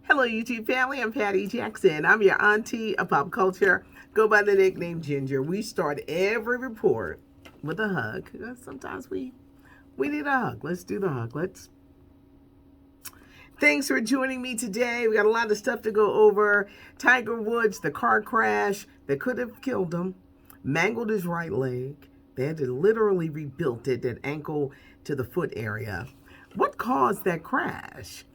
Hello, YouTube family. I'm Patty Jackson. I'm your auntie of pop culture. Go by the nickname Ginger. We start every report with a hug. Sometimes we need a hug. Let's do the hug. Let's. Thanks for joining me today. We got a lot of stuff to go over. Tiger Woods, the car crash that could have killed him, mangled his right leg. They had to literally rebuild it, that ankle to the foot area. What caused that crash?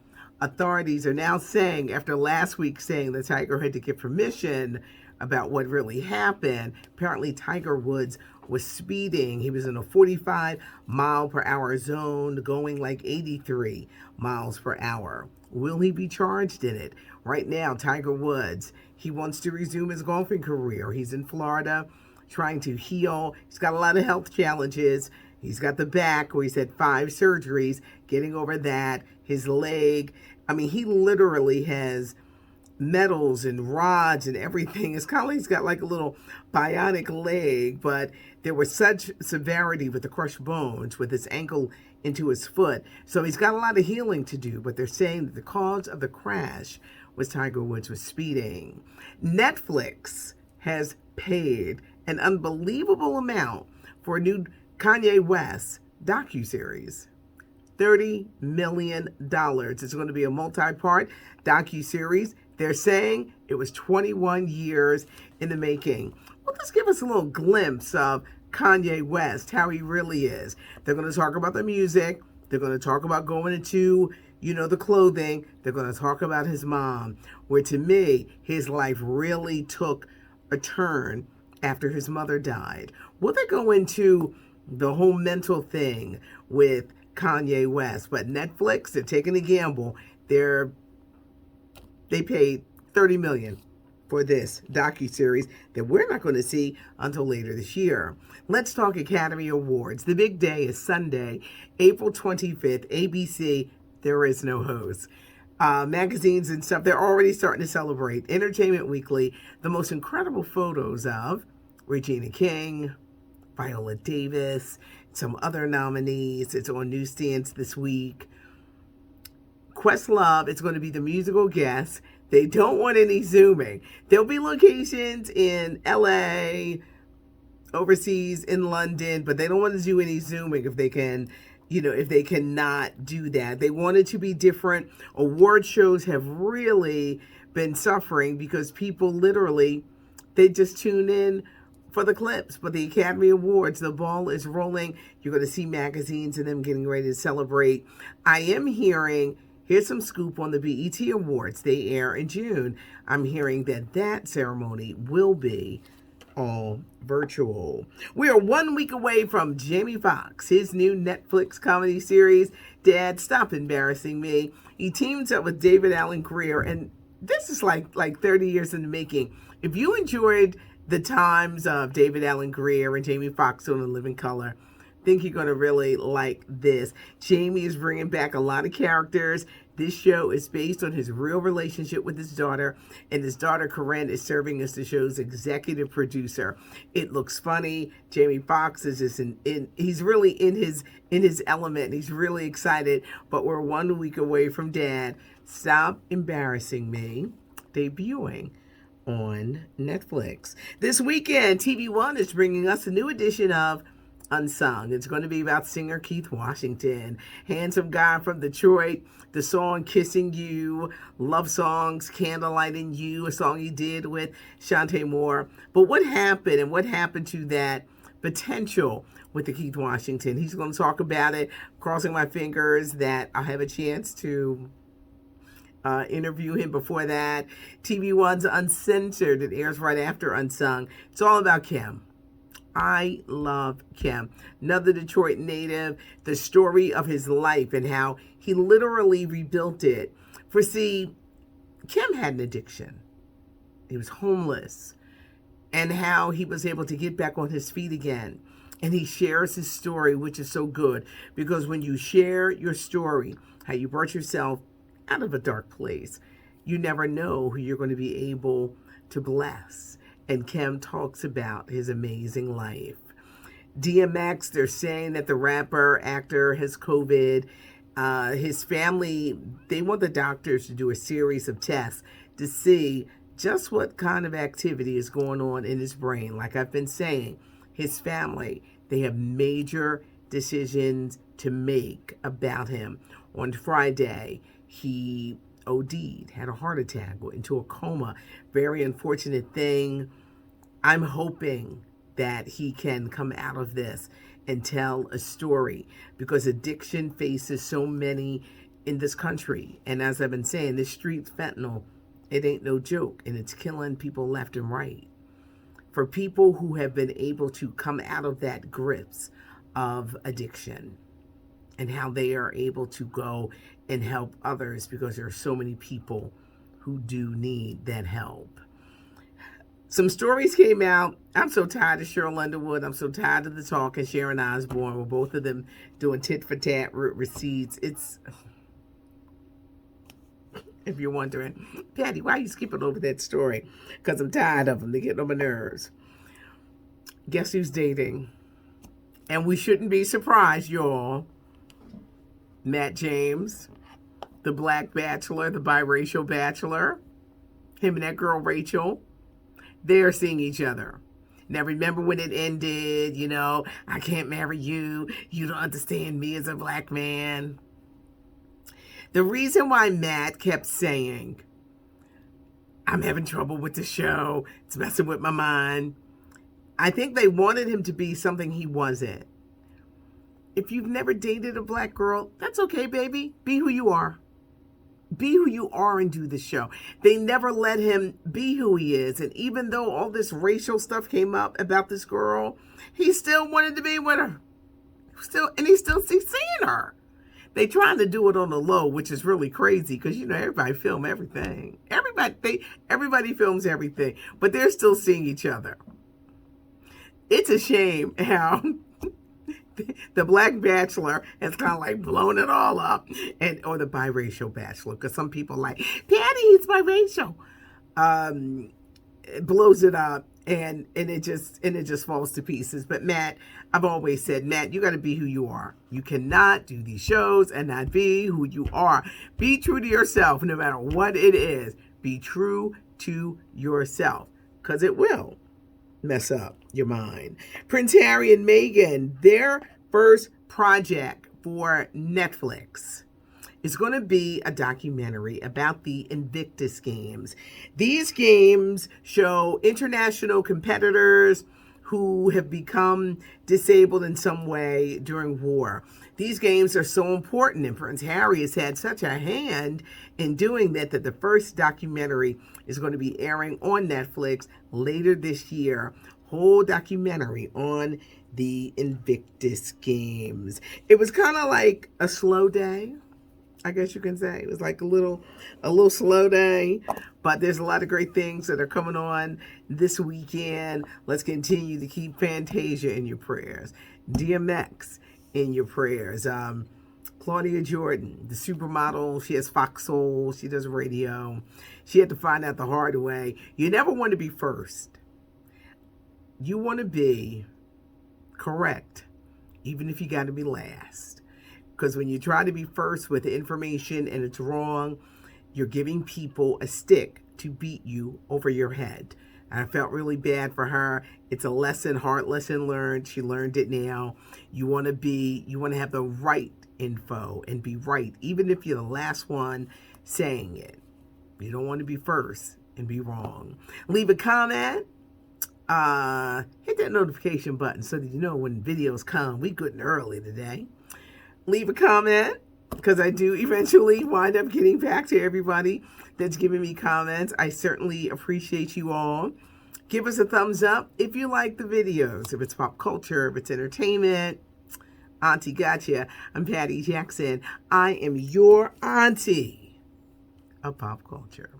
Authorities are now saying, after last week saying the Tiger had to get permission about what really happened. Apparently, Tiger Woods was speeding. He was in a 45-mile-per-hour zone, going like 83 miles per hour. Will he be charged in it? Right now, Tiger Woods, he wants to resume his golfing career. He's in Florida trying to heal. He's got a lot of health challenges. He's got the back where he's had 5 surgeries, getting over that. His leg, he literally has metals and rods and everything. It's kind of like he's got like a little bionic leg, but there was such severity with the crushed bones with his ankle into his foot. So he's got a lot of healing to do, but they're saying that the cause of the crash was Tiger Woods was speeding. Netflix has paid an unbelievable amount for a new Kanye West docuseries. $30 million. It's going to be a multi-part docuseries. They're saying it was 21 years in the making. Well, let's give us a little glimpse of Kanye West, how he really is. They're going to talk about the music. They're going to talk about going into, the clothing. They're going to talk about his mom, where to me, his life really took a turn after his mother died. Will they go into the whole mental thing with Kanye West? But Netflix, they're taking a gamble. They paid $30 million for this docuseries that we're not going to see until later this year. Let's talk Academy Awards. The big day is Sunday, April 25th. ABC, there is no host. Magazines and stuff, they're already starting to celebrate. Entertainment Weekly, the most incredible photos of Regina King, Viola Davis, some other nominees. It's on newsstands this week. Questlove is going to be the musical guest. They don't want any zooming. There'll be locations in LA, overseas, in London, but they don't want to do any zooming if they can, if they cannot do that. They want it to be different. Award shows have really been suffering because people literally, they just tune in for the clips. But the Academy Awards, the ball is rolling. You're going to see magazines and them getting ready to celebrate. I am hearing, here's some scoop on the BET Awards. They air in June. I'm hearing that ceremony will be all virtual. We are 1 week away from Jamie Foxx, his new Netflix comedy series, Dad, Stop Embarrassing Me. He teams up with David Allen Greer, and this is like 30 years in the making. If you enjoyed the times of David Allen Greer and Jamie Foxx on A Living Color, I think you're going to really like this. Jamie is bringing back a lot of characters. This show is based on his real relationship with his daughter, and his daughter Corinne is serving as the show's executive producer. It looks funny. Jamie Foxx is just he's really in his element. He's really excited, but we're 1 week away from Dad, Stop Embarrassing Me, debuting on Netflix. This weekend, TV One is bringing us a new edition of Unsung. It's going to be about singer Keith Washington, handsome guy from Detroit. The song Kissing You, love songs, Candlelight in You, a song he did with Shantae Moore. But what happened and what happened to that potential with the Keith Washington? He's going to talk about it, crossing my fingers that I'll have a chance to interview him before that. TV One's Uncensored. It airs right after Unsung. It's all about Kim. I love Kim. Another Detroit native, the story of his life and how he literally rebuilt it. For see, Kim had an addiction. He was homeless. And how he was able to get back on his feet again. And he shares his story, which is so good. Because when you share your story, how you brought yourself out of a dark place, you never know who you're going to be able to bless. And Kim talks about his amazing life. DMX, they're saying that the rapper, actor has COVID. His family, they want the doctors to do a series of tests to see just what kind of activity is going on in his brain. Like I've been saying, his family, they have major decisions to make about him. On Friday, he OD'd, had a heart attack, went into a coma. Very unfortunate thing. I'm hoping that he can come out of this and tell a story, because addiction faces so many in this country. And as I've been saying, this street fentanyl, it ain't no joke, and it's killing people left and right. For people who have been able to come out of that grips of addiction, and how they are able to go and help others, because there are so many people who do need that help. Some stories came out. I'm so tired of Cheryl Underwood. I'm so tired of the talk and Sharon Osbourne, with both of them doing tit for tat receipts. It's, if you're wondering, Patty, why are you skipping over that story? Because I'm tired of them. They get on my nerves. Guess who's dating? And we shouldn't be surprised, y'all. Matt James, the black bachelor, the biracial bachelor, him and that girl Rachel, they're seeing each other. Now, remember when it ended, I can't marry you. You don't understand me as a black man. The reason why Matt kept saying, I'm having trouble with the show, it's messing with my mind, I think they wanted him to be something he wasn't. If you've never dated a black girl, that's okay, baby. Be who you are. Be who you are and do the show. They never let him be who he is. And even though all this racial stuff came up about this girl, he still wanted to be with her. He's still seeing her. They trying to do it on the low, which is really crazy, because everybody film everything. Everybody films everything, but they're still seeing each other. It's a shame how the black bachelor has kind of like blown it all up, or the biracial bachelor, because some people like, Patty, he's biracial. It blows it up, and it just falls to pieces. But Matt, I've always said, Matt, you got to be who you are. You cannot do these shows and not be who you are. Be true to yourself, no matter what it is. Be true to yourself, because it will mess up your mind. Prince Harry and Meghan, their first project for Netflix is going to be a documentary about the Invictus Games. These games show international competitors who have become disabled in some way during war. These games are so important, and Prince Harry has had such a hand in doing that the first documentary is going to be airing on Netflix later this year. Whole documentary on the Invictus Games. It was kind of like a slow day, I guess you can say. It was like a little slow day, but there's a lot of great things that are coming on this weekend. Let's continue to keep Fantasia in your prayers, DMX in your prayers. Claudia Jordan, the supermodel, she has Fox Soul, she does radio. She had to find out the hard way. You never want to be first. You want to be correct, even if you got to be last. Because when you try to be first with the information and it's wrong, you're giving people a stick to beat you over your head. And I felt really bad for her. It's a lesson, hard lesson learned. She learned it now. You want to have the right info and be right, even if you're the last one saying it. You don't want to be first and be wrong. Leave a comment. Hit that notification button so that you know when videos come. We good and early today. Leave a comment, because I do eventually wind up getting back to everybody that's giving me comments. I certainly appreciate you all. Give us a thumbs up if you like the videos. If it's pop culture, if it's entertainment. Auntie Gotcha. I'm Patty Jackson. I am your auntie of pop culture.